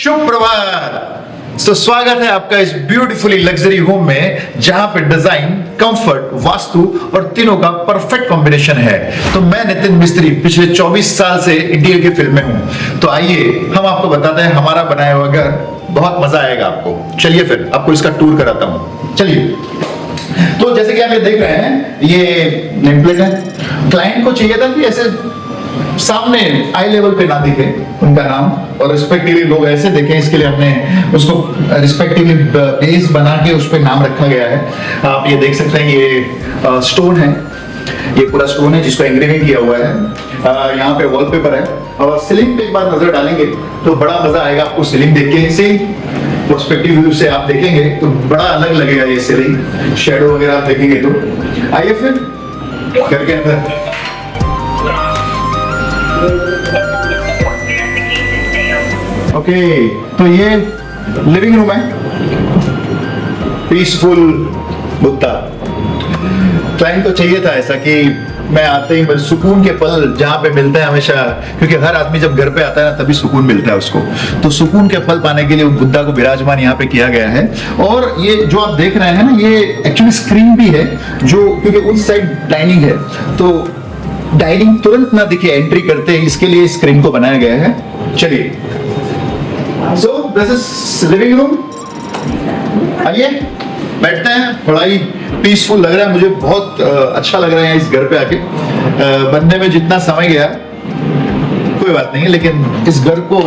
सुप्रभात। तो स्वागत है आपका इस ब्यूटीफुली लग्जरी होम में, जहां पे डिजाइन, कंफर्ट, वास्तु और तीनों का परफेक्ट कॉम्बिनेशन है। तो मैं नितिन मिस्त्री पिछले 24 साल से इंटीरियर की फील्ड में हूं। तो आइए हम आपको बताते हैं हमारा बनाया हुआ घर, बहुत मजा आएगा आपको। चलिए फिर आपको इसका टूर कराता हूं, चलिए। तो जैसे कि आप ये देख रहे हैं, ये नेम प्लेट है। क्लाइंट को चाहिए था कि ऐसे सामने आई लेवल पे ना दिखे उनका नाम, और रिस्पेक्टिवली लोग ऐसे देखें, इसके लिए हमने उसको रिस्पेक्टिवली बेस बना के उस पे नाम रखा गया है। आप ये देख सकते हैं, ये स्टोन है, ये पूरा स्टोन है जिसको एंग्रेविंग किया हुआ है। यहाँ पे वॉलपेपर है, और सीलिंग पे एक बार नजर डालेंगे तो बड़ा मजा आएगा आपको। सीलिंग देख के से पर्सपेक्टिव व्यू से आप देखेंगे तो बड़ा अलग लगेगा ये सीलिंग, शैडो वगैरह आप देखेंगे तो। आइए फिर घर के अंदर। ओके, तो ये लिविंग रूम है, पीसफुल बुद्धा। क्लाइंट को चाहिए था ऐसा कि मैं आते ही बस सुकून के पल जहां पे मिलते हैं हमेशा, क्योंकि हर आदमी जब घर पे आता है ना तभी सुकून मिलता है उसको। तो सुकून के पल पाने के लिए बुद्धा को विराजमान यहाँ पे किया गया है। और ये जो आप देख रहे हैं ना, ये एक्चुअली स्क्रीन भी है, जो क्योंकि उस साइड डाइनिंग है, तो डाइनिंग तुरंत ना दिखे एंट्री करते हैं, इसके लिए स्क्रीन को बनाया गया है। चलिए, so this is living room. आइए बैठते हैं। बड़ा ही पीसफुल लग रहा है मुझे, बहुत अच्छा लग रहा है इस घर पे आके। बनने में जितना समय गया कोई बात नहीं है, लेकिन इस घर को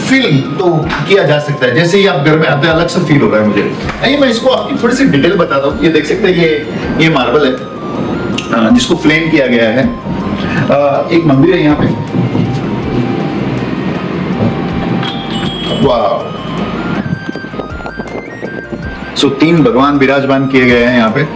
फील तो किया जा सकता है। जैसे ही आप घर में आते हैं अलग सा फील हो रहा है मुझे। आइए मैं इसको आपकी थोड़ी सी डिटेल बताता हूँ। ये देख सकते हैं, ये मार्बल है जिसको फ्लेम किया गया है। एक मंदिर है यहाँ पे, वाह। सो 3 भगवान विराजमान किए गए हैं यहाँ पे।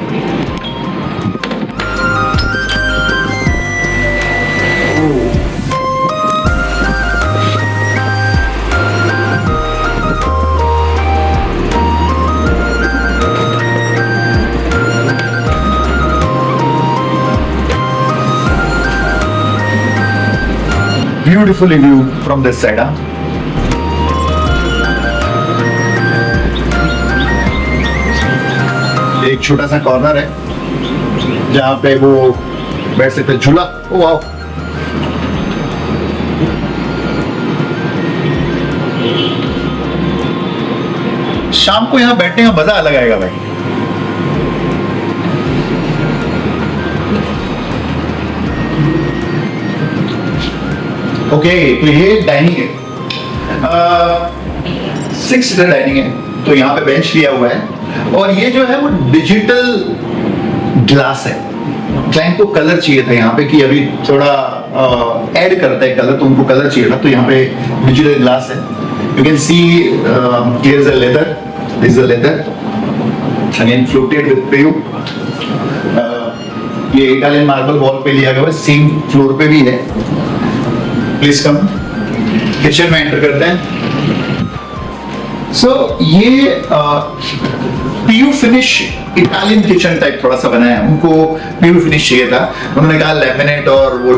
Beautifully view from this side, huh? एक छोटा सा कॉर्नर है जहां पे वो बैठ सकते, झूला। ओ वाओ, शाम को यहाँ बैठने का मजा अलग आएगा भाई। ओके, तो ये डाइनिंग है, 6 सीटर डाइनिंग है। तो यहाँ पे बेंच लिया हुआ है, और ये जो है वो डिजिटल ग्लास है। क्लाइंट को कलर चाहिए था यहाँ पे कि अभी थोड़ा ऐड करता है कलर, तो उनको कलर चाहिए था, तो यहाँ पे डिजिटल ग्लास है। You can see here is a leather, this is a leather again floated with pave. ये इटालियन मार्बल वॉल पे लिया गया है, सेम फ्लोर पे भी है। Please come. किचन में एंटर करते हैं। सो ये PU finish Italian kitchen type थोड़ा सा बनाया है। उनको पीयू फिनिश चाहिए था, उन्होंने कहा लैमिनेट और वो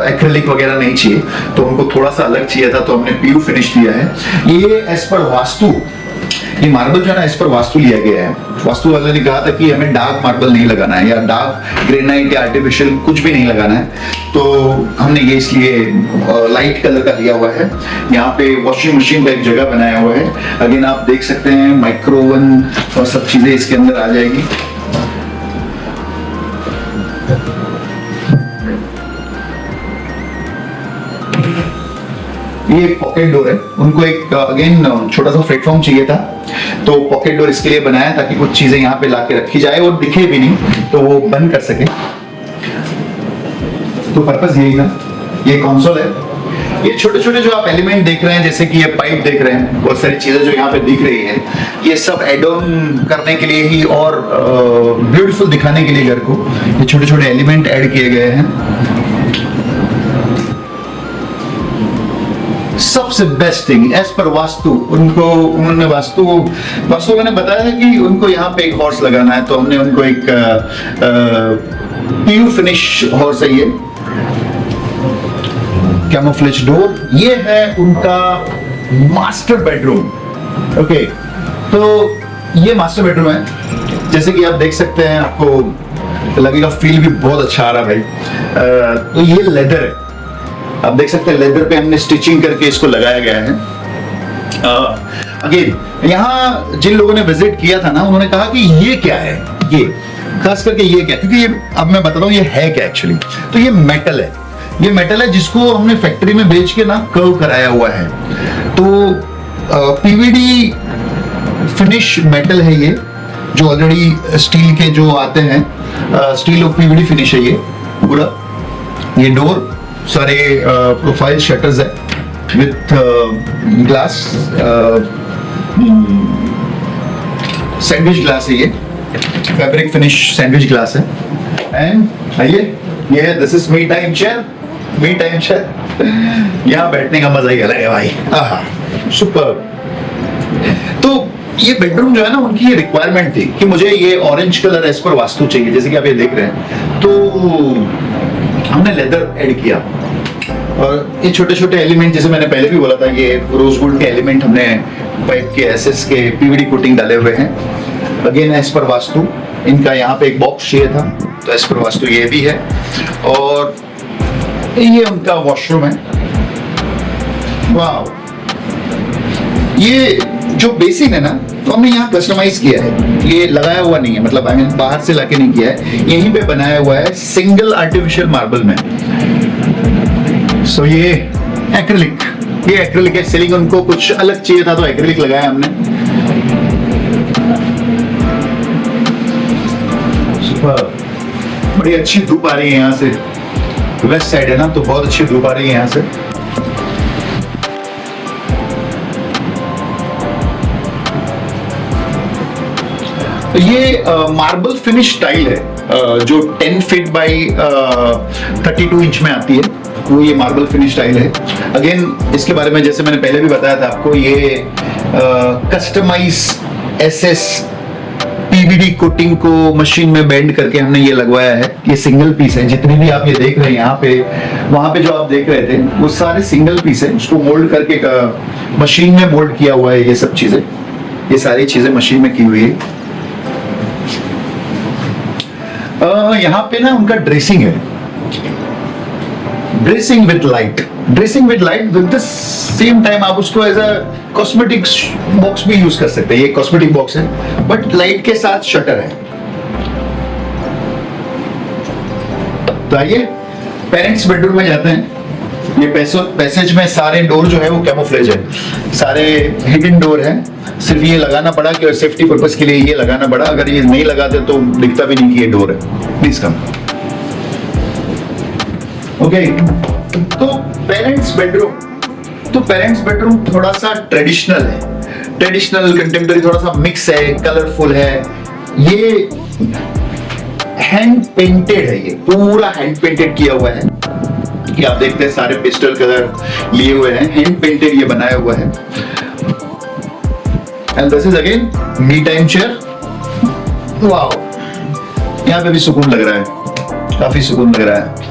एक्रिलिक वगैरह नहीं चाहिए, तो उनको थोड़ा सा अलग चाहिए था, तो हमने पीयू फिनिश दिया है। ये एज पर वास्तु, ये मार्बल जो है ना एज पर वास्तु लिया गया है। वास्तु वाले ने कहा था कि हमें डार्क मार्बल नहीं लगाना है, या डार्क ग्रेनाइट या आर्टिफिशियल कुछ भी नहीं लगाना है, तो हमने ये इसलिए लाइट कलर का दिया हुआ है। यहाँ पे वॉशिंग मशीन का एक जगह बनाया हुआ है। अगेन आप देख सकते हैं माइक्रोवन और सब चीजें इसके अंदर आ जाएगी। ये पॉकेट डोर है, उनको एक अगेन छोटा सा प्लेटफॉर्म चाहिए था, तो पॉकेट डोर इसके लिए बनाया ताकि कुछ चीजें यहाँ पे लाके रखी जाए और दिखे भी नहीं, तो वो बंद कर सके। तो पर्पस यही था। ये कंसोल है। ये छोटे छोटे जो आप एलिमेंट देख रहे हैं, जैसे कि ये पाइप देख रहे हैं, बहुत सारी चीजें जो यहाँ पे दिख रही है, ये सब एड ऑन करने के लिए ही और ब्यूटीफुल दिखाने के लिए घर को ये छोटे छोटे एलिमेंट ऐड किए गए हैं। सबसे best thing as per vastu, उन्होंने वास्तु मैंने बताया कि उनको यहाँ पे एक हॉर्स लगाना है, तो हमने उनको एक पीयू फिनिश हॉर्स है, ये कैमोफ्लेज डोर। ये है उनका मास्टर बेडरूम। ओके, तो ये मास्टर बेडरूम है। जैसे कि आप देख सकते हैं, आपको लगेगा फील भी बहुत अच्छा आ रहा है भाई। तो ये लेदर है, आप देख सकते हैं लेदर पे हमने स्टिचिंग करके इसको लगाया गया है। अगेन यहाँ जिन लोगों ने विजिट किया था ना, उन्होंने कहा कि ये क्या है, ये खास करके ये क्या, क्योंकि ये अब मैं बताता हूँ ये है क्या एक्चुअली। तो ये मेटल है, ये मेटल है जिसको हमने फैक्ट्री में बेच के ना कर्व कराया हुआ है। तो पीवीडी फिनिश मेटल है ये, जो ऑलरेडी स्टील के जो आते हैं, स्टील और पीवीडी फिनिश है ये पूरा। ये डोर सारे प्रोफाइल शटर्स है विथ ग्लास, सैंडविच ग्लास है ये, फैब्रिक फिनिश सैंडविच ग्लास है। एंड ये this is me time chair, me time chair. यहाँ बैठने का मजा ही अलग है भाई, आहा सुपर। तो ये बेडरूम जो है ना, उनकी ये रिक्वायरमेंट थी कि मुझे ये orange colour as per vastu चाहिए, जैसे कि आप ये देख रहे हैं। तो हमने लेदर ऐड किया और ये छोटे छोटे एलिमेंट, जैसे मैंने पहले भी बोला था, ये रोजवुड के एलिमेंट हमने पाइप के एसएस के पीवीडी कोटिंग डाले हुए हैं। अगेन एज पर वास्तु, इनका यहाँ पे एक बॉक्स चाहिए था, तो एज पर वास्तु ये भी है। और ये उनका वॉशरूम है। वाह, ये जो बेसिन है ना, तो हमने यहाँ कस्टमाइज किया है, ये लगाया हुआ नहीं है, मतलब आई मीन बाहर से लाके नहीं किया है, यहीं पे बनाया हुआ है सिंगल आर्टिफिशियल मार्बल में। सो ये एक्रिलिक, ये एक्रिलिक है। सीलिंग उनको कुछ अलग चाहिए था तो एक्रिलिक लगाया हमने। सुपर, बड़ी अच्छी धूप आ रही है यहाँ से, वेस्ट साइड है ना, तो बहुत अच्छी धूप आ रही है यहाँ से। ये मार्बल फिनिश टाइल है, जो 10 फीट बाई 32 इंच में आती है, वो ये मार्बल फिनिश टाइल है। अगेन इसके बारे में जैसे मैंने पहले भी बताया था आपको, ये कस्टमाइज एसएस पीवीडी कोटिंग को मशीन में बेंड करके हमने ये लगवाया है। ये सिंगल पीस है, जितनी भी आप ये देख रहे हैं यहाँ पे, वहां पे जो आप देख रहे थे वो सारे सिंगल पीस है। उसको मोल्ड करके मशीन में मोल्ड किया हुआ है। ये सब चीजें, ये सारी चीजें मशीन में की हुई है। यहाँ पे ना उनका ड्रेसिंग है, dressing with light, dressing with light with the same time आप उसको एज अ कॉस्मेटिक बॉक्स भी यूज कर सकते हैं। ये कॉस्मेटिक बॉक्स है बट लाइट के साथ शटर है। तो आइए पेरेंट्स बेडरूम में जाते हैं। ये पैसेज में सारे डोर जो है वो कैमोफ्लेज है, सारे हिडन डोर है। सिर्फ ये लगाना पड़ा कि सेफ्टी पर्पस के लिए ये लगाना पड़ा, अगर ये नहीं लगाते तो दिखता भी नहीं कि ये डोर है। Please come. ओके, तो पेरेंट्स बेडरूम, तो पेरेंट्स बेडरूम थोड़ा सा ट्रेडिशनल है, ट्रेडिशनल कंटेम्पररी थोड़ा सा मिक्स है, कलरफुल है। ये हैंड पेंटेड है, ये पूरा हैंड पेंटेड किया हुआ है कि आप देखते हैं सारे पेस्टल कलर लिए हुए हैं, हैंड पेंटेड ये बनाया हुआ है। And this is again me time chair. Wow, यहाँ पे भी सुकून लग रहा है, काफी सुकून लग रहा है।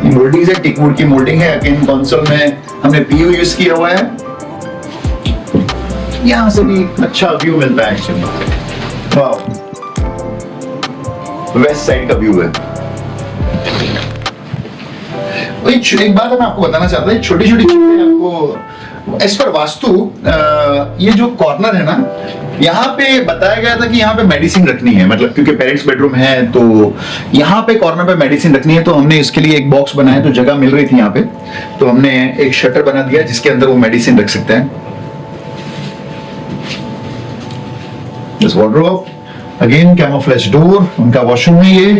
ये मोल्डिंग है, टिकवुड की मोल्डिंग है। अगेन कंसोल में हमने पीयू यूज किया हुआ है। यहाँ से भी अच्छा व्यू मिलता है एक्चुअली। वाओ, वेस्ट साइड का व्यू है। एक बात मैं आपको बताना चाहता हूँ, छोटी छोटी चीजें आपको एज पर वास्तु, ये जो कॉर्नर है ना, यहाँ पे बताया गया था कि यहाँ पे मेडिसिन रखनी है, मतलब क्योंकि पेरेंट्स बेडरूम है तो यहाँ पे कॉर्नर पे मेडिसिन रखनी है। तो हमने इसके लिए एक बॉक्स बनाया, तो जगह मिल रही थी यहाँ पे, तो हमने एक शटर बना दिया जिसके अंदर वो मेडिसिन रख सकते हैं। This wardrobe, again camouflage door, उनका वॉशरूम है। ये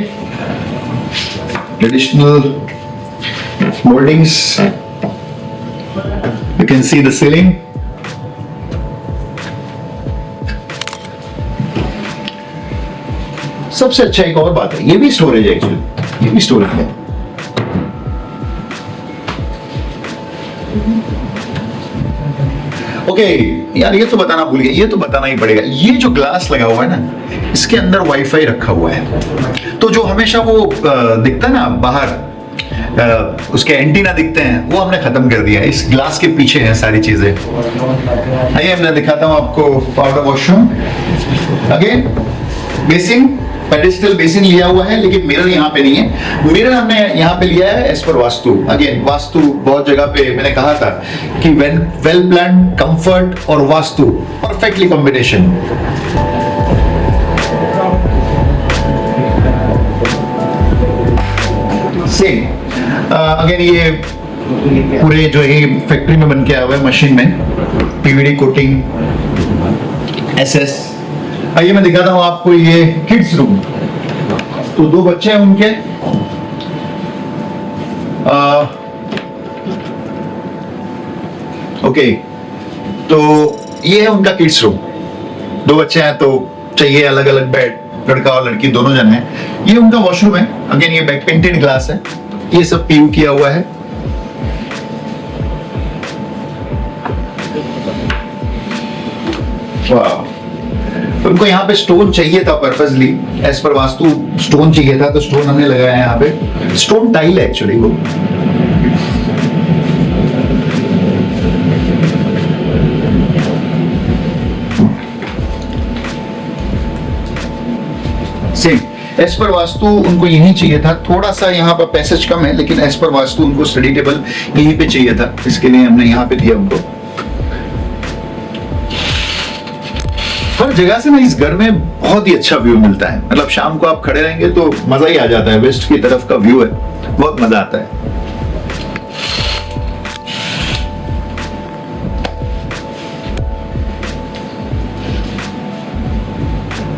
traditional moldings, you can see the ceiling. सबसे अच्छा एक और बात है, ये भी स्टोरेज है एक्चुअली, ये भी स्टोरेज है। ओके यार, ये तो बताना भूल गया, ये तो बताना ही पड़ेगा। ये जो ग्लास लगा हुआ है ना, इसके अंदर वाईफाई रखा हुआ है। तो जो हमेशा वो दिखता है ना बाहर उसके एंटीना दिखते हैं, वो हमने खत्म कर दिया। इस ग्लास के पीछे हैं सारी चीजें। आइए मैं दिखाता हूँ आपको powder washroom. Again basin, pedestal basin लिया हुआ है, लेकिन मिरर यहाँ पे नहीं है। मिरर हमने यहाँ पे लिया है as per vastu. Again vastu बहुत जगह पे मैंने कहा था कि वेल प्लान, कंफर्ट और vastu perfectly combination. Same again ये पूरे जो है फैक्ट्री में बन के आया हुआ है, मशीन में पीवीडी कोटिंग एसएस। आइए मैं दिखाता हूं आपको ये किड्स रूम। तो 2 बच्चे हैं उनके, ओके, तो ये है उनका किड्स रूम। 2 बच्चे हैं तो चाहिए अलग अलग बेड, लड़का और लड़की दोनों जन हैं। ये उनका वॉशरूम है। अगेन ये बैक पेंटेड ग्लास है, ये सब पीयू किया हुआ है। वाह, उनको यहाँ पे स्टोन चाहिए था purposely, as per vastu stone चाहिए था, तो स्टोन हमने लगाया है यहाँ पे। स्टोन टाइल है एक्चुअली वो। सेम एज पर वास्तु उनको यही चाहिए था। थोड़ा सा यहाँ पर पैसेज कम है, लेकिन एज पर वास्तु उनको स्टडी टेबल यहीं पे चाहिए था, इसके लिए हमने यहाँ पे दिया उनको। हर जगह से ना इस घर में बहुत ही अच्छा व्यू मिलता है। मतलब शाम को आप खड़े रहेंगे तो मजा ही आ जाता है। वेस्ट की तरफ का व्यू है, बहुत मजा आता है।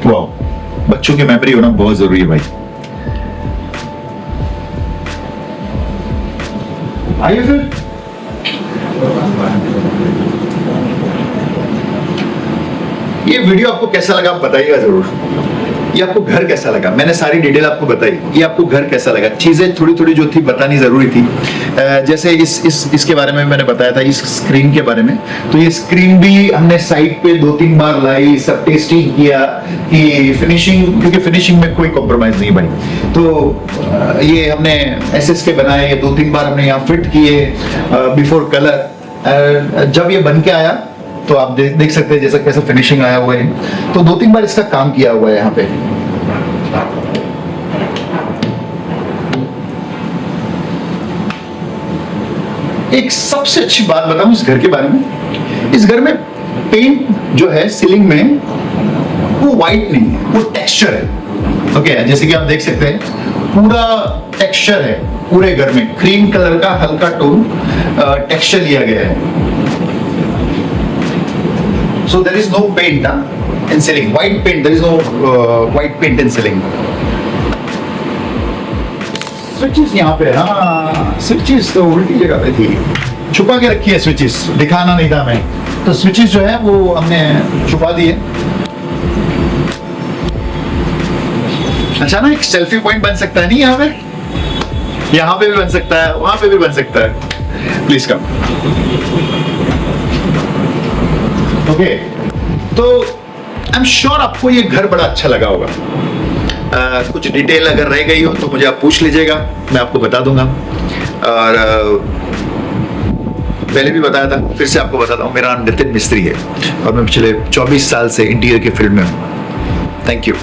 वाह, बच्चों की मेमोरी होना बहुत जरूरी है भाई। आइए फिर ये वीडियो आपको कैसा लगा आप बताइएगा जरूर। ये आपको घर कैसा लगा, मैंने सारी डिटेल आपको बताई। ये आपको घर कैसा लगा, चीजें थोड़ी थोड़ी जो थी बतानी जरूरी थी। जैसे इसके बारे में मैंने बताया था, इस स्क्रीन के बारे में। तो ये स्क्रीन भी हमने साइट पे 2-3 बार लाई, सब टेस्टिंग किया कि फिनिशिंग, क्योंकि फिनिशिंग में कोई कॉम्प्रोमाइज नहीं भाई। तो ये हमने एसएस के बनाए, 2-3 बार हमने यहाँ फिट किए बिफोर कलर। जब ये बन के आया तो आप देख सकते हैं जैसा कैसा फिनिशिंग आया हुआ है। तो 2-3 बार इसका काम किया हुआ है यहाँ पे। एक सबसे अच्छी बात बताऊं इस घर के बारे में, इस घर में पेंट जो है सीलिंग में वो व्हाइट नहीं है, वो टेक्सचर है। ओके, जैसे कि आप देख सकते हैं पूरा टेक्सचर है पूरे घर में। क्रीम कलर का हल्का टोन टेक्सचर लिया गया है। So there is no paint in ceiling. White paint. There is no white paint in ceiling. Switches यहाँ पे, हाँ switches तो उल्टी जगह पे थी, छुपा के रखी है switches, दिखाना नहीं था हमें। तो switches जो है वो हमने छुपा दिए। अच्छा ना, एक सेल्फी पॉइंट बन सकता है नहीं यहाँ पे? यहाँ पे भी बन सकता है, वहां पे भी बन सकता है। Please come. ओके, तो आई एम श्योर आपको ये घर बड़ा अच्छा लगा होगा। कुछ डिटेल अगर रह गई हो तो मुझे आप पूछ लीजिएगा, मैं आपको बता दूंगा। और पहले भी बताया था, फिर से आपको बताता हूँ, मेरा नाम नितिन मिस्त्री है और मैं पिछले 24 साल से इंटीरियर के फील्ड में हूँ। Thank you.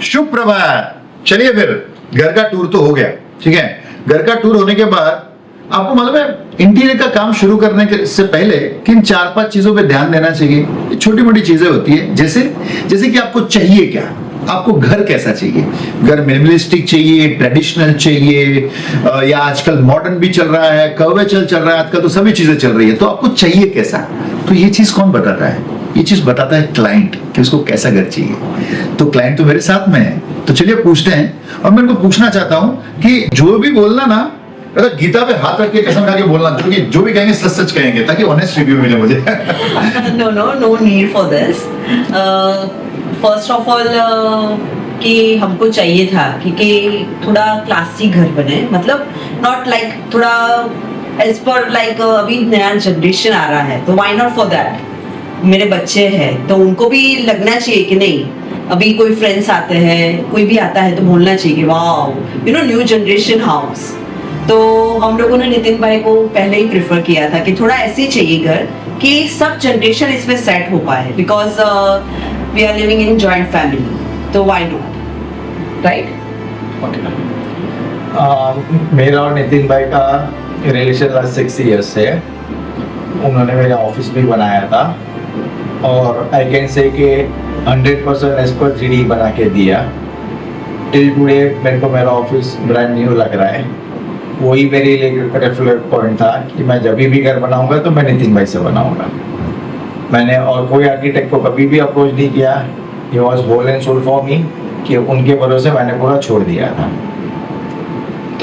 शुभ प्रभात। चलिए फिर, घर का टूर तो हो गया, ठीक है। घर का टूर होने के बाद आपको मालूम है इंटीरियर का काम शुरू करने के से पहले किन 4-5 चीजों पे ध्यान देना चाहिए। छोटी मोटी चीजें होती है, जैसे कि आपको चाहिए क्या, आपको घर कैसा चाहिए। घर मिनिमलिस्टिक चाहिए, ट्रेडिशनल चाहिए, या आजकल मॉडर्न भी चल रहा है, कर्वेचर चल रहा है आजकल, तो सभी चीजें चल रही है। तो आपको चाहिए कैसा, तो ये चीज कौन बताता है? ये चीज बताता है क्लाइंट, कि उसको कैसा घर चाहिए। तो क्लाइंट तो मेरे साथ में है, तो चलिए पूछते हैं। और मैं उनको पूछना चाहता हूं कि जो भी बोलना ना, अगर गीता पे हाथ रख के कसम खा के बोलना, क्योंकि जो भी कहेंगे सच सच कहेंगे, ताकि ऑनेस्ट रिव्यू मिले मुझे। no need for this. First of all कि हमको चाहिए था कि थोड़ा क्लासी घर बने, मतलब नॉट लाइक थोड़ा एज पर लाइक अभी नया जनरेशन आ रहा है, तो व्हाई नॉट फॉर दैट। मेरे बच्चे हैं तो उनको भी लगना चाहिए कि नहीं अभी कोई फ्रेंड्स आते हैं, कोई भी आता है तो बोलना चाहिए कि वाह you know new generation house. तो हम लोगों ने नितिन भाई को पहले ही प्रेफर किया था कि थोड़ा ऐसे चाहिए घर कि सब जनरेशन इसमें सेट हो पाए, because we are living in joint family, तो व्हाई नॉट, राइट? मेरा और नितिन भाई का रिलेशन लास्ट 6 ईयर्स से है। उन्होंने मेरा ऑफिस भी बनाया था और आई कैन से कि 100% एज पर 3D बना के दिया। टिल टुडे मेरे को मेरा ऑफिस ब्रांड न्यू लग रहा है। वही मेरे लिए रेफरेंस पॉइंट था कि मैं जब भी घर बनाऊंगा तो मैं नितिन भाई से बनाऊंगा। मैंने और कोई आर्किटेक्ट को कभी भी अप्रोच नहीं किया। He was whole and soul for me, कि उनके भरोसे मैंने पूरा छोड़ दिया था।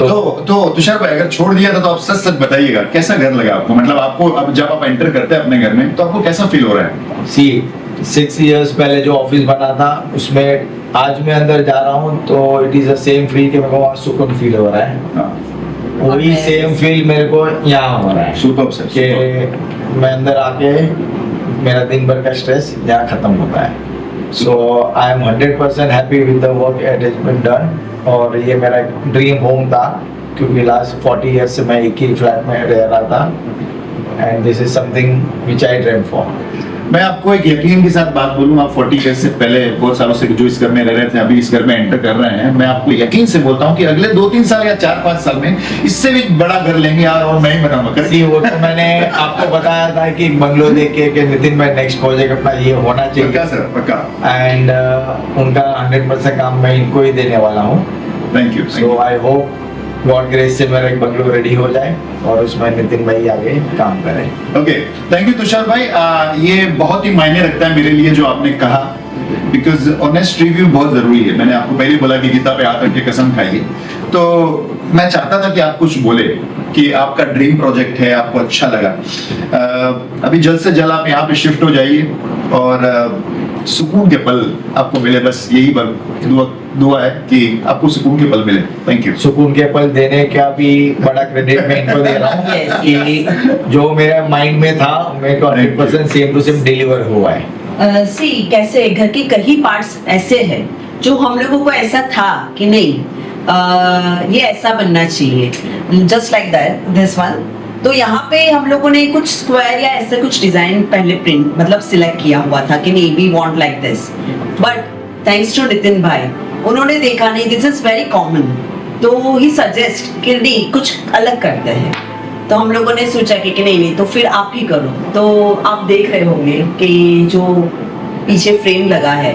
तो तुषार भाई, अगर छोड़ दिया था तो आप सच सच बताइएगा कैसा घर लगा आपको? मतलब आपको अब जब आप एंटर करते हैं अपने घर में तो आपको कैसा फील हो रहा है? सी 6 इयर्स पहले जो ऑफिस बना था उसमें आज मैं अंदर जा रहा हूँ तो it is the same feel कि मेरे को वहाँ सुकून फील हो रहा है। हाँ, वही सेम फील मेरे को यहाँ हो रहा है सुपर्ब सर, कि मैं अंदर आके मेरा दिन भर का स्ट्रेस यहाँ खत्म होता है। So I am 100% happy with the work it has been done. और ये मेरा ड्रीम होम था क्योंकि लास्ट 40 ईयर्स से मैं एक ही फ्लैट में रह रहा था and this is something which I dream for. मैं आपको एक यकीन के साथ बात बोलूं, आप 40 ईयर से पहले बहुत सालों से जो इस घर में रह रहे थे, अभी इस घर में एंटर कर रहे हैं, मैं आपको यकीन से बोलता हूं कि अगले 2-3 साल या 4-5 साल में इससे भी बड़ा घर लेंगे यार, और मैं ही बनाऊंगा। जी, वो तो मैंने आपको बताया था कि बंगलो देख के कि नितिन भाई नेक्स्ट प्रोजेक्ट अपना ये होना पक्का चाहिए सर, पक्का। एंड उनका 100% काम मैं इनको ही देने वाला हूँ। Thank you. So I hope God grace से मेरा एक बंगलो रेडी हो जाए और उसमें नितिन भाई आगे काम करें। ओके, थैंक यू तुषार भाई। ये बहुत ही मायने रखता है मेरे लिए जो आपने कहा, बिकॉज ऑनेस्ट रिव्यू बहुत जरूरी है। मैंने आपको पहले बोला कि गीता पे हाथ रख के कसम खाइए, तो मैं चाहता था कि आप कुछ बोले कि आपका ड्रीम प्रोजेक्ट है, आपको अच्छा लगा। अभी जल्द से जल्द आप यहाँ पे शिफ्ट हो जाइए और सुकून के पल आपको मिले, बस यही दुआ है कि आपको सुकून के पल मिले। Thank you. सुकून के पल देने का भी बड़ा क्रेडिट मैं इनको दे रहा हूँ Yes, कि जो मेरे माइंड में था मेरे को 100% सेम टू सेम डिलीवर हुआ है। सी कैसे घर के कई पार्ट्स ऐसे हैं जो हम लोगों को ऐसा था कि नहीं ये ऐसा बनना चाहिए, just like that this one. तो यहाँ पे हम लोगों ने कुछ स्क्वायर या ऐसे कुछ डिजाइन पहले प्रिंट मतलब सिलेक्ट किया हुआ था कि नहीं we want like this, but thanks to Nitin भाई उन्होंने देखा नहीं दिस इज वेरी कॉमन, तो ही सजेस्ट कि नहीं कुछ अलग करते हैं। तो हम लोगों ने सोचा कि नहीं तो फिर आप ही करो। तो आप देख रहे होंगे कि जो पीछे फ्रेम लगा है,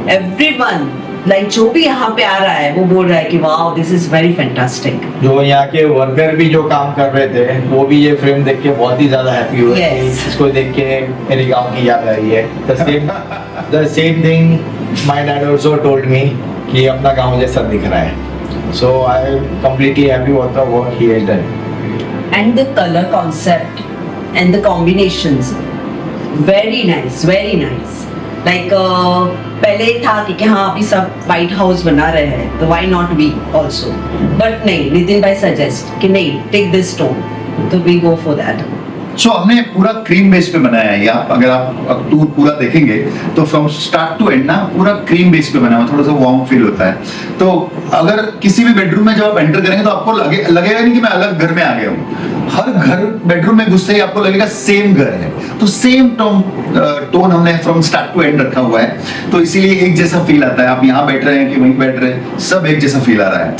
एवरीवन लाइक जो भी यहाँ पे आ रहा है वो बोल रहा है कि wow this is very fantastic. जो यहाँ के वर्कर भी जो काम कर रहे थे वो भी ये फ्रेम देख के बहुत ही ज्यादा हैप्पी हुए। Yes. इसको देख के मेरे गांव की याद आ रही है। The same thing my dad also told me कि अपना गांव जैसा दिख रहा है। So I am completely happy with the work he has done. And the color concept and the combinations very nice, very nice. Like पहले था कि हाँ अभी सब व्हाइट हाउस बना रहे हैं तो why not we also, but नहीं नितिन भाई सजेस्ट कि नहीं take this tone, तो we go for that. सो हमने पूरा क्रीम बेस पे बनाया है। आप अगर आप टूर पूरा देखेंगे तो फ्रॉम स्टार्ट टू एंड ना पूरा क्रीम बेस पे बना हुआ, थोड़ा सा वार्म फील होता है। तो अगर किसी भी बेडरूम में जब आप एंटर करेंगे तो आपको लगेगा नहीं कि मैं अलग घर में आ गया हूँ। हर घर बेडरूम में घुसते ही आपको लगेगा सेम घर है। तो सेम टोन हमने फ्रॉम स्टार्ट टू एंड रखा हुआ है, तो इसीलिए एक जैसा फील आता है। आप यहाँ बैठ रहे हैं कि वहीं बैठ रहे हैं, सब एक जैसा फील आ रहा है।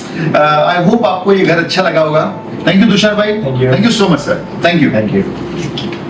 आई होप आपको ये घर अच्छा लगा होगा। थैंक यू तुषार भाई, Thank you. Thank you so much sir, thank you. Thank you.